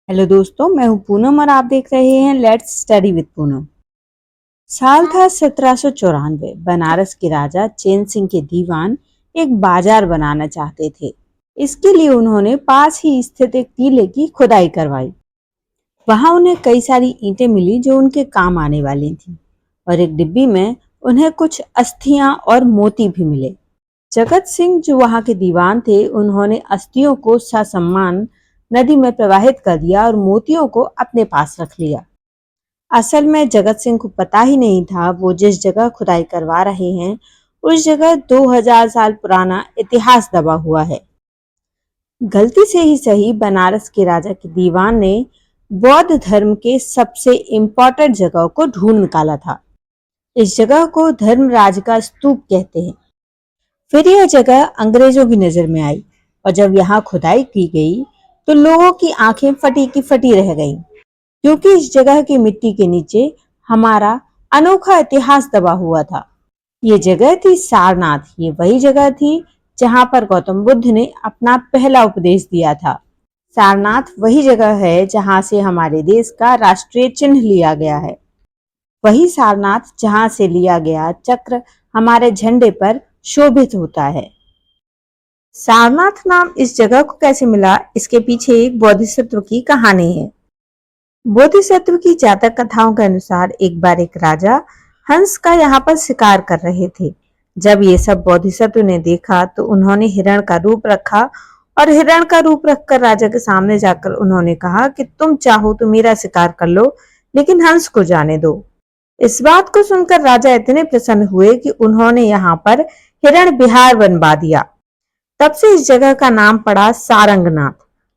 Hello दोस्तों, मैं हूं पूनम और आप देख रहे हैं लेट्स स्टडी विद पूनम। साल था 1794। बनारस के राजा चैन सिंह के दीवान एक बाजार बनाना चाहते थे। इसके लिए उन्होंने पास ही स्थित एक टीले की खुदाई करवाई। वहां उन्हें कई सारी ईंटें मिली जो उनके काम आने वाली थी, और एक डिब्बी में उन्हें कुछ अस्थियां और मोती भी मिले। जगत सिंह जो वहां के दीवान थे, उन्होंने अस्थियों को ससम्मान नदी में प्रवाहित कर दिया और मोतियों को अपने पास रख लिया। असल में जगत सिंह को पता ही नहीं था वो जिस जगह खुदाई करवा रहे हैं उस जगह 2000 साल पुराना इतिहास दबा हुआ है। गलती से ही सही, बनारस के राजा के दीवान ने बौद्ध धर्म के सबसे इम्पोर्टेंट जगह को ढूंढ निकाला था। इस जगह को धर्मराज का स्तूप कहते हैं। फिर यह जगह अंग्रेजों की नजर में आई, और जब यहाँ खुदाई की गई तो लोगों की आंखें फटी की फटी रह गईं, क्योंकि इस जगह की मिट्टी के नीचे हमारा अनोखा इतिहास दबा हुआ था। ये जगह थी सारनाथ। ये वही जगह थी जहां पर गौतम बुद्ध ने अपना पहला उपदेश दिया था। सारनाथ वही जगह है जहां से हमारे देश का राष्ट्रीय चिन्ह लिया गया है। वही सारनाथ जहां से लिया गया चक्र हमारे झंडे पर शोभित होता है। सारनाथ नाम इस जगह को कैसे मिला, इसके पीछे एक बोधिसत्व की कहानी है। बोधिसत्व की जातक कथाओं के अनुसार एक बार एक राजा हंस का यहाँ पर शिकार कर रहे थे। जब ये सब बोधिसत्व ने देखा तो उन्होंने हिरण का रूप रखा, और हिरण का रूप रखकर राजा के सामने जाकर उन्होंने कहा कि तुम चाहो तो मेरा शिकार कर लो, लेकिन हंस को जाने दो। इस बात को सुनकर राजा इतने प्रसन्न हुए कि उन्होंने यहाँ पर हिरण विहार बनवा दिया। तब से इस जगह का नाम पड़ा सारंगनाथ,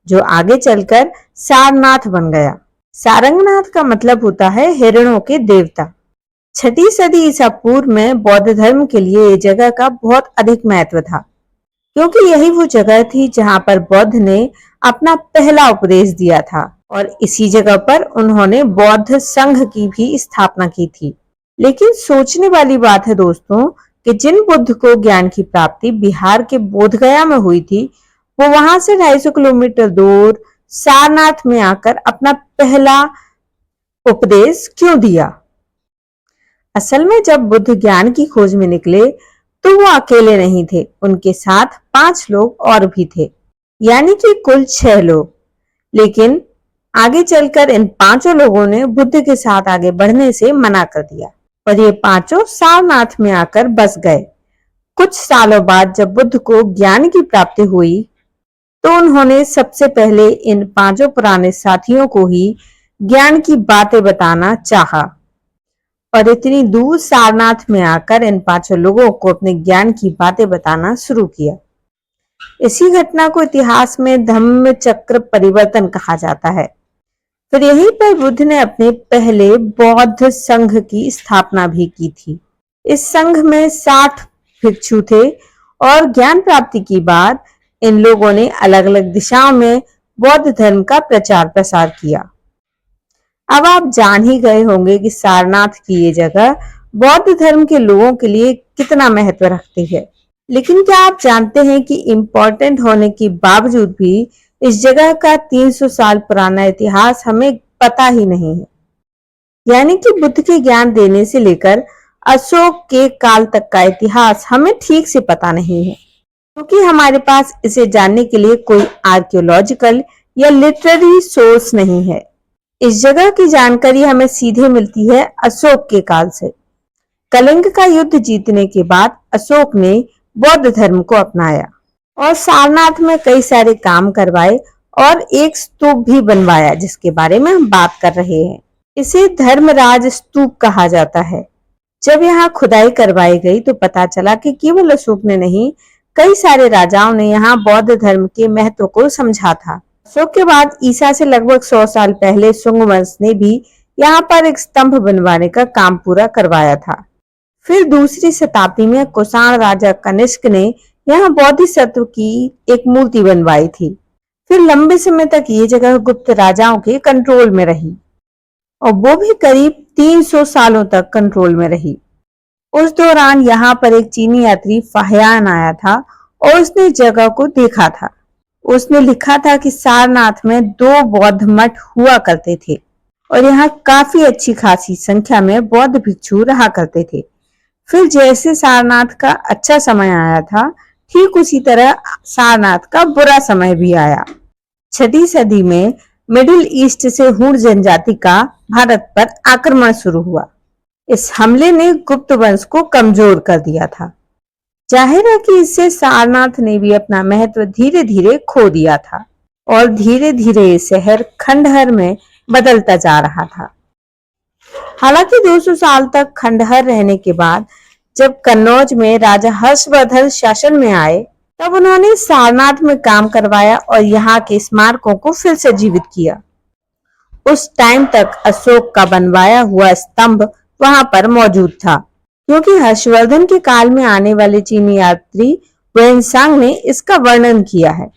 जो आगे चलकर सारनाथ बन गया। सारंगनाथ का मतलब होता है हिरणों के देवता। 6वीं सदी ईसा पूर्व में बौद्ध धर्म के लिए ये जगह का बहुत अधिक महत्व था, क्योंकि यही वो जगह थी जहां पर बुद्ध ने अपना पहला उपदेश दिया था, और इसी जगह पर उन्होंने बौद्ध संघ की भी स्थापना की थी। लेकिन सोचने वाली बात है दोस्तों कि जिन बुद्ध को ज्ञान की प्राप्ति बिहार के बोधगया में हुई थी, वो वहां से 250 किलोमीटर दूर सारनाथ में आकर अपना पहला उपदेश क्यों दिया। असल में जब बुद्ध ज्ञान की खोज में निकले तो वो अकेले नहीं थे, उनके साथ 5 लोग और भी थे, यानी कि कुल 6 लोग। लेकिन आगे चलकर इन 5 लोगों ने बुद्ध के साथ आगे बढ़ने से मना कर दिया, और ये 5 सारनाथ में आकर बस गए। कुछ सालों बाद जब बुद्ध को ज्ञान की प्राप्ति हुई तो उन्होंने सबसे पहले इन 5 पुराने साथियों को ही ज्ञान की बातें बताना चाहा, और इतनी दूर सारनाथ में आकर इन 5 लोगों को अपने ज्ञान की बातें बताना शुरू किया। इसी घटना को इतिहास में धम्म चक्र परिवर्तन कहा जाता है। फिर यहीं पर बुद्ध ने अपने पहले बौद्ध संघ की स्थापना भी की थी। इस संघ में 60 भिक्षु थे, और ज्ञान प्राप्ति के बाद इन लोगों ने अलग अलग दिशाओं में बौद्ध धर्म का प्रचार प्रसार किया। अब आप जान ही गए होंगे कि सारनाथ की ये जगह बौद्ध धर्म के लोगों के लिए कितना महत्व रखती है। लेकिन क्या आप जानते हैं कि इम्पोर्टेंट होने के बावजूद भी इस जगह का 300 साल पुराना इतिहास हमें पता ही नहीं है। यानी कि बुद्ध के ज्ञान देने से लेकर अशोक के काल तक का इतिहास हमें ठीक से पता नहीं है, क्योंकि हमारे पास इसे जानने के लिए कोई आर्कियोलॉजिकल या लिटरेरी सोर्स नहीं है। इस जगह की जानकारी हमें सीधे मिलती है अशोक के काल से। कलिंग का युद्ध जीतने के बाद अशोक ने बौद्ध धर्म को अपनाया और सारनाथ में कई सारे काम करवाए, और एक स्तूप भी बनवाया जिसके बारे में हम बात कर रहे हैं। इसे धर्मराज स्तूप कहा जाता है। जब यहाँ खुदाई करवाई गई तो पता चला कि केवल अशोक ने नहीं, कई सारे राजाओं ने यहाँ बौद्ध धर्म के महत्व को समझा था। अशोक के बाद ईसा से लगभग 100 साल पहले सुंग वंश ने भी यहाँ पर एक स्तंभ बनवाने का काम पूरा करवाया था। फिर दूसरी शताब्दी में कुषाण राजा कनिष्क ने यहाँ बोधिसत्व की एक मूर्ति बनवाई थी। फिर लंबे समय तक ये जगह गुप्त राजाओं के कंट्रोल में रही, और वो भी करीब 300 सालों तक कंट्रोल में रही। उस दौरान यहाँ पर एक चीनी यात्री फाहियान आया था और उसने जगह को देखा था। उसने लिखा था कि सारनाथ में 2 बौद्ध मठ हुआ करते थे और यहाँ काफी अच्छी खासी संख्या में बौद्ध भिक्षु रहा करते थे। फिर जैसे सारनाथ का अच्छा समय आया था, ठीक उसी तरह सारनाथ का बुरा समय भी आया। 6वीं सदी में मिडिल ईस्ट से हुण जनजाति का भारत पर आक्रमण शुरू हुआ। इस हमले ने गुप्त वंश को कमजोर कर दिया था। जाहिर है कि इससे सारनाथ ने भी अपना महत्व धीरे धीरे खो दिया था और धीरे धीरे ये शहर खंडहर में बदलता जा रहा था। हालांकि 200 साल तक खंडहर रहने के बाद जब कन्नौज में राजा हर्षवर्धन शासन में आए, तब उन्होंने सारनाथ में काम करवाया और यहाँ के स्मारकों को फिर से जीवित किया। उस टाइम तक अशोक का बनवाया हुआ स्तंभ वहां पर मौजूद था, क्योंकि हर्षवर्धन के काल में आने वाले चीनी यात्री वेनसांग ने इसका वर्णन किया है।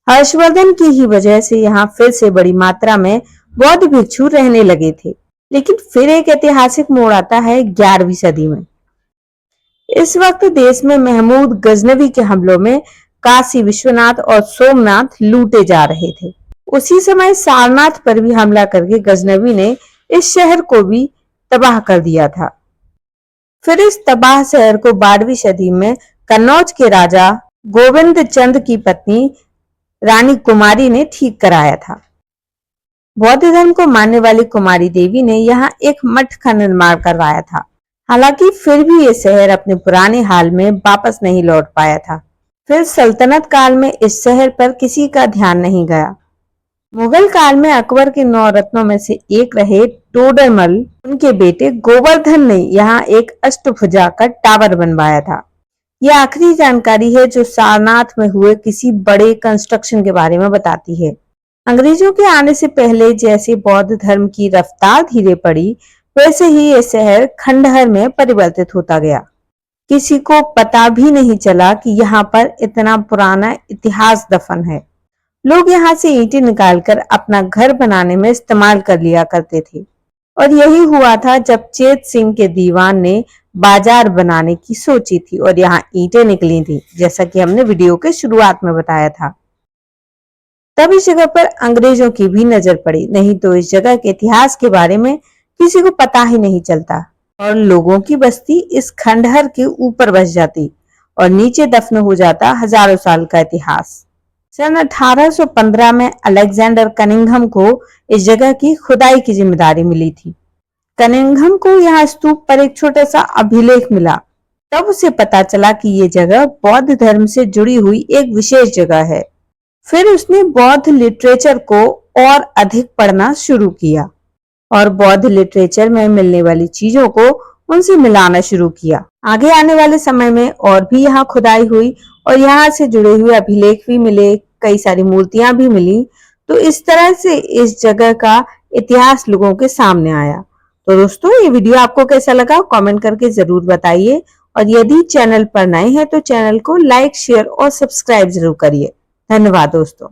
हर्षवर्धन की ही वजह से यहाँ फिर से बड़ी मात्रा में बौद्ध भिक्षु रहने लगे थे। लेकिन फिर एक ऐतिहासिक मोड़ आता है 11वीं सदी में। इस वक्त देश में महमूद गजनवी के हमलों में काशी विश्वनाथ और सोमनाथ लूटे जा रहे थे। उसी समय सारनाथ पर भी हमला करके गजनवी ने इस शहर को भी तबाह कर दिया था। फिर इस तबाह शहर को 12वीं सदी में कन्नौज के राजा गोविंद चंद की पत्नी रानी कुमारी ने ठीक कराया था। बौद्ध धर्म को मानने वाली कुमारी देवी ने यहाँ एक मठ का निर्माण करवाया था। हालांकि फिर भी ये शहर अपने पुराने हाल में वापस नहीं लौट पाया था। फिर सल्तनत काल में इस शहर पर किसी का ध्यान नहीं गया। मुगल काल में अकबर के 9 रत्नों में से एक रहे टोडरमल, उनके बेटे गोवर्धन ने यहाँ एक अष्टभुजा का टावर बनवाया था। यह आखिरी जानकारी है जो सारनाथ में हुए किसी बड़े कंस्ट्रक्शन के बारे में बताती है। अंग्रेजों के आने से पहले जैसे बौद्ध धर्म की रफ्तार धीरे पड़ी, वैसे ही यह शहर खंडहर में परिवर्तित होता गया। किसी को पता भी नहीं चला कि यहाँ पर इतना पुराना इतिहास दफन है। लोग यहाँ से ईंटें निकालकर अपना घर बनाने में इस्तेमाल कर लिया करते थे। और यही हुआ था जब चेत सिंह के दीवान ने बाजार बनाने की सोची थी और यहाँ ईंटें निकली थी, जैसा कि हमने वीडियो के शुरुआत में बताया था। तब इस जगह पर अंग्रेजों की भी नजर पड़ी, नहीं तो इस जगह के इतिहास के बारे में किसी को पता ही नहीं चलता और लोगों की बस्ती इस खंडहर के ऊपर बस जाती और नीचे दफन हो जाता हजारों साल का इतिहास। सन 1815 में अलेक्जेंडर कनिंघम को इस जगह की खुदाई की जिम्मेदारी मिली थी। कनिंघम को यहाँ स्तूप पर एक छोटा सा अभिलेख मिला। तब उसे पता चला कि ये जगह बौद्ध धर्म से जुड़ी हुई एक विशेष जगह है। फिर उसने बौद्ध लिटरेचर को और अधिक पढ़ना शुरू किया और बौद्ध लिटरेचर में मिलने वाली चीजों को उनसे मिलाना शुरू किया। आगे आने वाले समय में और भी यहाँ खुदाई हुई और यहाँ से जुड़े हुए अभिलेख भी मिले, कई सारी मूर्तियां भी मिली। तो इस तरह से इस जगह का इतिहास लोगों के सामने आया। तो दोस्तों, ये वीडियो आपको कैसा लगा कमेंट करके जरूर बताइए और यदि चैनल पर नए हैं तो चैनल को लाइक, शेयर और सब्सक्राइब जरूर करिए। धन्यवाद दोस्तों।